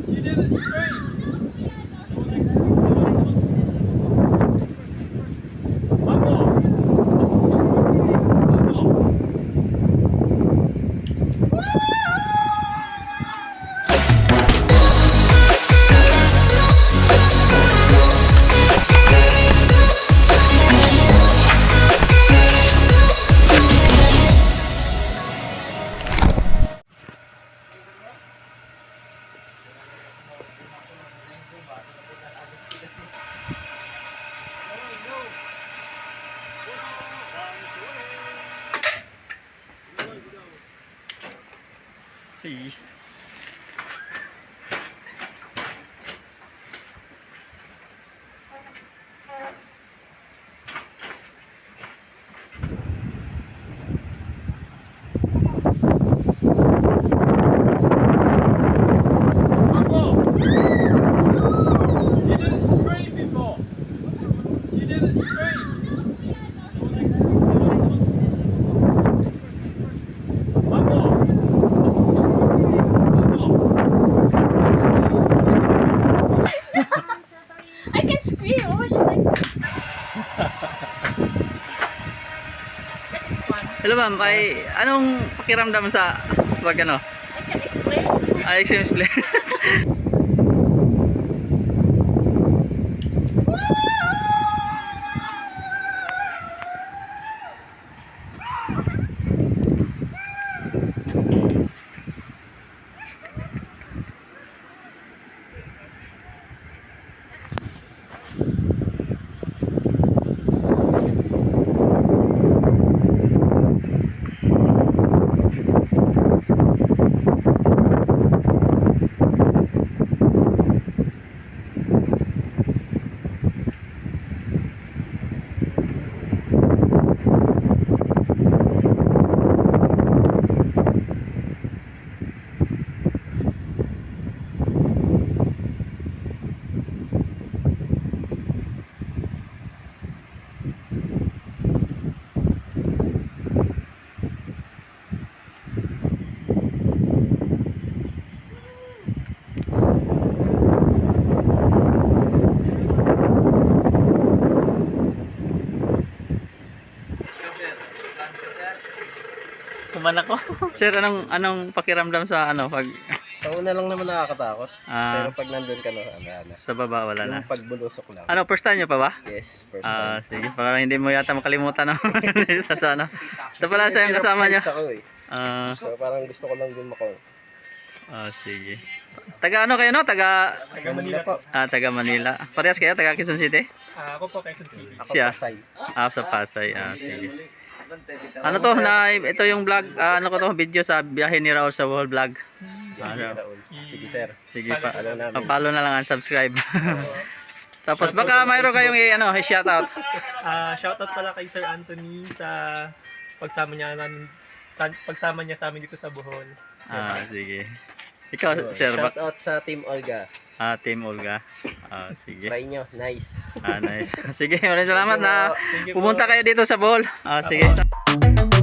You did it straight. One more. One more. Ay. One more. You did it straight before. You did it straight. One more. I can scream. I was just like. That is fun. Hello ma'am, ay anong pakiramdam sa pag ano? I can explain. Ay, explain. Kuman ako. Sir, anong pakiramdam sa ano pag Sa una lang naman nakakatakot. Ah. Pero pag nandun ka na, ano, sa baba wala na? yung pagbulusok lang. Ano, first time nyo pa ba? Yes, first Ah, time. sige, para hindi mo yata makalimutan no? sa ano. Ito pala sa yung kasama nyo. Friends ako eh. Ah, So parang gusto ko lang din sige. Taga ano kayo no? Taga Manila po. taga Manila. Parehas kayo taga Quezon City? Ako po Quezon City. Ako Siya. Pasay. Sa Pasay. Sige. Ano to na ito yung vlog, ano ko to video sa biyahe ni Raul sa Bohol vlog. Raul. Sige sir. Sige pa. Follow namin. Follow na lang at subscribe. Tapos baka mayroon kayong shoutout. Shoutout pala kay Sir Anthony sa pagsama niya sa amin dito sa Bohol. Sige. Ikaw, sir, Shout out sa Team Olga. Team Olga. Sige. Try nyo. Nice. Nice. Sige, maraming salamat na pumunta kayo dito sa Bohol. Sige.